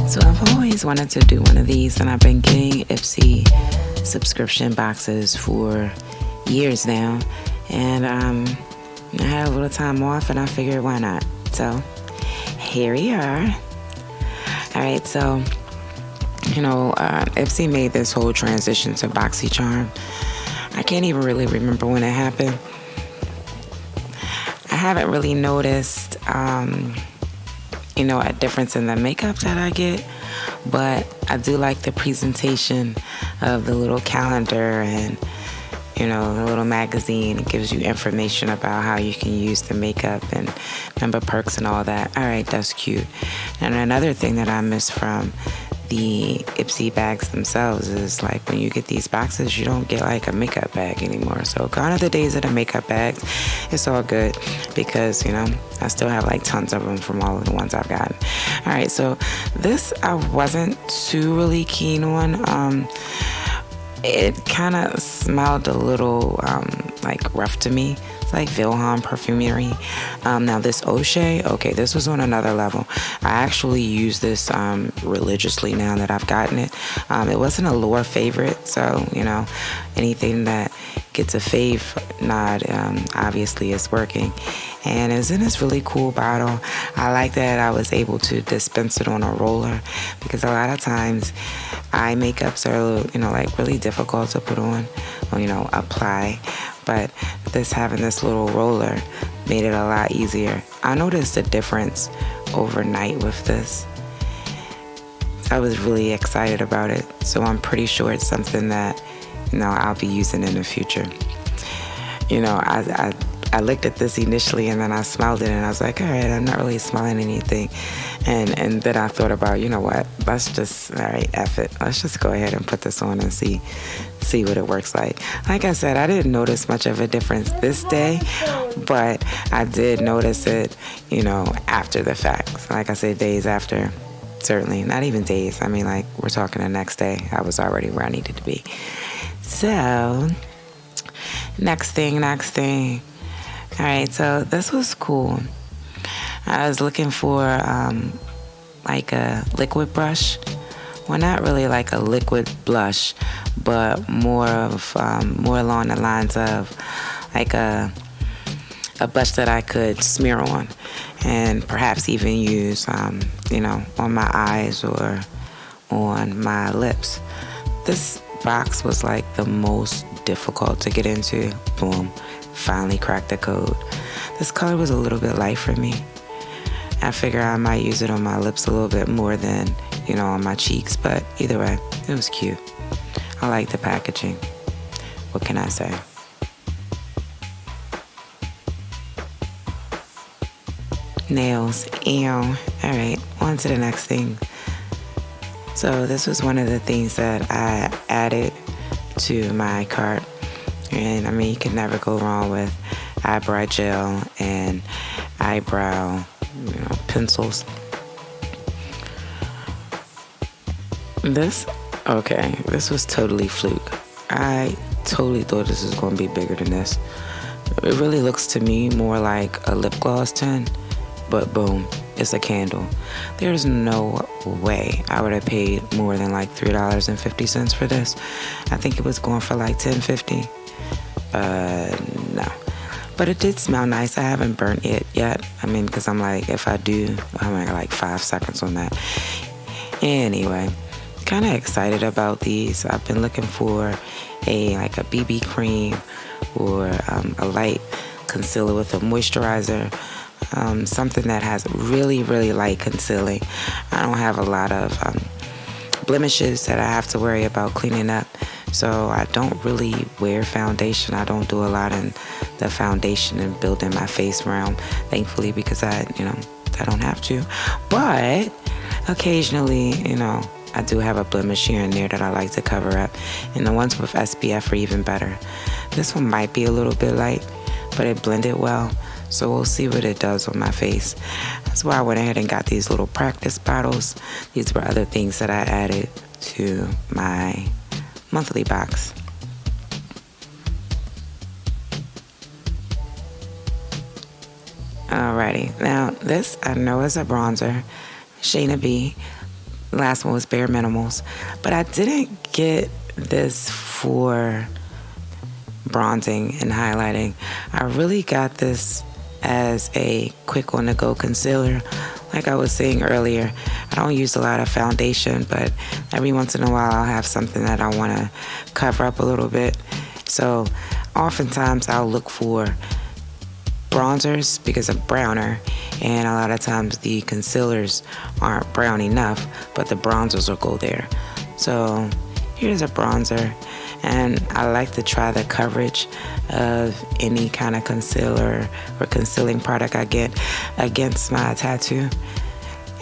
So I've always wanted to do one of these, and I've been getting Ipsy subscription boxes for years now. And I had a little time off, and I figured, why not? So here we are. All right, so Ipsy made this whole transition to Boxycharm. I can't even really remember when it happened. I haven't really noticed, a difference in the makeup that I get, but I do like the presentation of the little calendar and, the little magazine. It gives you information about how you can use the makeup and member perks and all that. All right, that's cute. And another thing that I miss from the Ipsy bags themselves is like when you get these boxes, you don't get like a makeup bag anymore. So gone are the days of the makeup bags. It's all good because I still have like tons of them from all of the ones I've gotten. All right, so this I wasn't too really keen on. It kind of smelled a little like rough to me. It's like Vilhelm perfumery. Now this O'Shea, okay, this was on another level. I actually use this religiously now that I've gotten it. It wasn't a lore favorite, so anything that gets a fave nod obviously is working. And it's in this really cool bottle. I like that I was able to dispense it on a roller because a lot of times eye makeups are like really difficult to put on or apply. But having this little roller made it a lot easier. I noticed a difference overnight with this. I was really excited about it. So I'm pretty sure it's something that, I'll be using in the future. I looked at this initially and then I smelled it and I was like, all right, I'm not really smelling anything. And then I thought about, what, F it. Let's just go ahead and put this on and see what it works like. Like I said, I didn't notice much of a difference this day, but I did notice it, after the fact. So like I said, days after, certainly, not even days. I mean, like we're talking the next day, I was already where I needed to be. So, next thing. All right, so this was cool. I was looking for like a liquid brush. Well, not really like a liquid blush, but more along the lines of like a blush that I could smear on and perhaps even use, on my eyes or on my lips. This box was like the most difficult to get into. Boom. Finally cracked the code. This color was a little bit light for me. I figure I might use it on my lips a little bit more than, on my cheeks, but either way, it was cute. I like the packaging. What can I say? Nails. Ew. All right, on to the next thing. So this was one of the things that I added to my cart. And I mean, you can never go wrong with eyebrow gel and eyebrow, pencils. This was totally fluke. I totally thought this was going to be bigger than this. It really looks to me more like a lip gloss tin, but boom, it's a candle. There's no way I would have paid more than like $3.50 for this. I think it was going for like $10.50. No. But it did smell nice. I haven't burnt it yet. I mean, because I'm like, if I do, I'm like 5 seconds on that. Anyway, kind of excited about these. I've been looking for a BB cream or a light concealer with a moisturizer. Something that has really, really light concealing. I don't have a lot of blemishes that I have to worry about cleaning up. So I don't really wear foundation. I don't do a lot in the foundation and building my face realm, thankfully, because I don't have to. But occasionally, I do have a blemish here and there that I like to cover up. And the ones with SPF are even better. This one might be a little bit light, but it blended well. So we'll see what it does on my face. That's why I went ahead and got these little practice bottles. These were other things that I added to my monthly box. Alrighty, now this I know is a bronzer, Shayna B, The last one was Bare Minimals. But I didn't get this for bronzing and highlighting. I really got this as a quick on-the-go concealer. Like I was saying earlier, I don't use a lot of foundation, but every once in a while I'll have something that I want to cover up a little bit. So oftentimes I'll look for bronzers because I'm browner, and a lot of times the concealers aren't brown enough, but the bronzers will go there. So here's a bronzer, and I like to try the coverage of any kind of concealer or concealing product I get against my tattoo.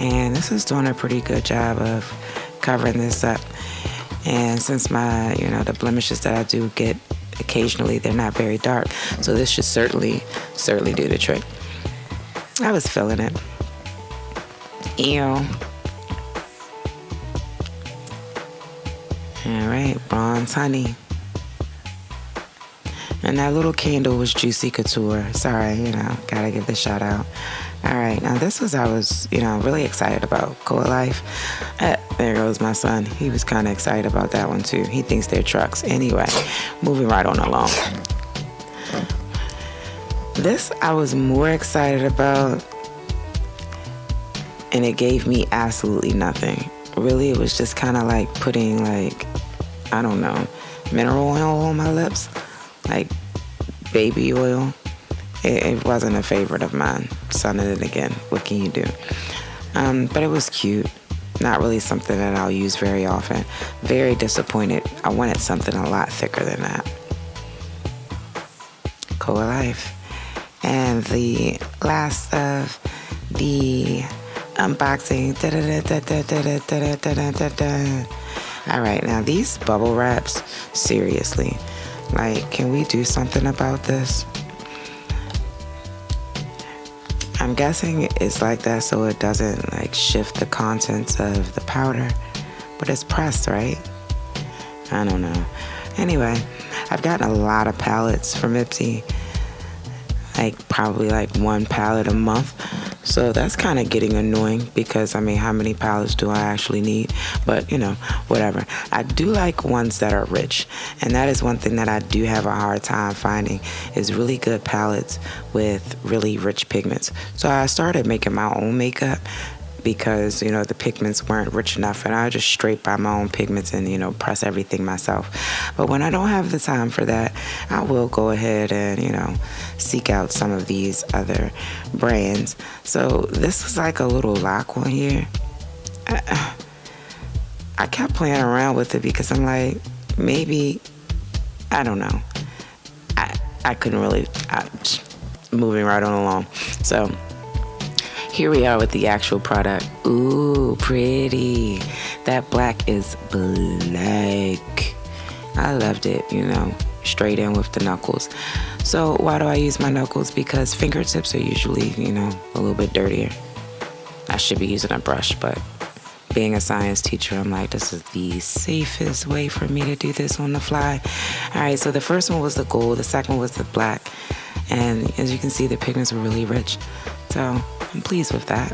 And this is doing a pretty good job of covering this up. And since my, the blemishes that I do get occasionally, they're not very dark. So this should certainly do the trick. I was feeling it. Ew. All right, Bronze Honey. And that little candle was Juicy Couture. Sorry, gotta give the shout out. All right, now this was, I was, really excited about Coa Life. There goes my son. He was kind of excited about that one too. He thinks they're trucks. Anyway, moving right on along. This I was more excited about, and it gave me absolutely nothing. Really, it was just kind of like putting mineral oil on my lips, like baby oil. It wasn't a favorite of mine. Son did it again. What can you do? But it was cute. Not really something that I'll use very often. Very disappointed. I wanted something a lot thicker than that. Coa Life. And the last of the unboxing. All right, now these bubble wraps, seriously, can we do something about this? I'm guessing it's like that so it doesn't shift the contents of the powder, but it's pressed, right? I don't know. Anyway, I've gotten a lot of palettes from Ipsy, probably one palette a month. So that's kind of getting annoying because, how many palettes do I actually need? But, whatever. I do like ones that are rich. And that is one thing that I do have a hard time finding is really good palettes with really rich pigments. So I started making my own makeup because, the pigments weren't rich enough. And I just straight buy my own pigments and, press everything myself. But when I don't have the time for that, I will go ahead and, seek out some of these other brands. So this is a little lock one here. I kept playing around with it because I'm maybe, I don't know. I couldn't really, moving right on along. So here we are with the actual product. Ooh, pretty. That black is black. I loved it, straight in with the knuckles. So why do I use my knuckles? Because fingertips are usually, a little bit dirtier. I should be using a brush, but being a science teacher, I'm this is the safest way for me to do this on the fly. All right, so the first one was the gold. The second one was the black. And as you can see, the pigments were really rich. So I'm pleased with that.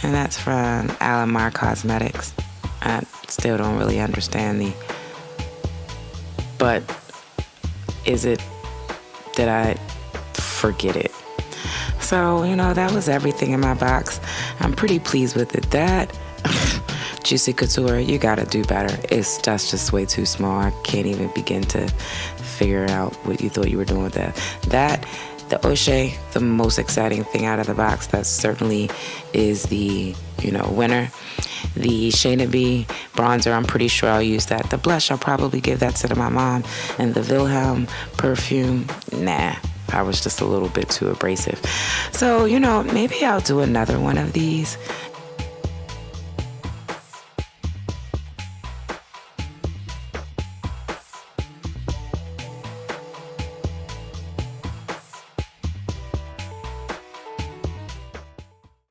And that's from Alamar Cosmetics. I still don't really understand but did I forget it? So, that was everything in my box. I'm pretty pleased with it. That Juicy Couture, you gotta do better. That's just way too small. I can't even begin to figure out what you thought you were doing with that. The O'Shea, the most exciting thing out of the box, that certainly is the, winner. The Shayna B bronzer, I'm pretty sure I'll use that. The blush, I'll probably give that to my mom. And the Wilhelm perfume, nah, I was just a little bit too abrasive. So, maybe I'll do another one of these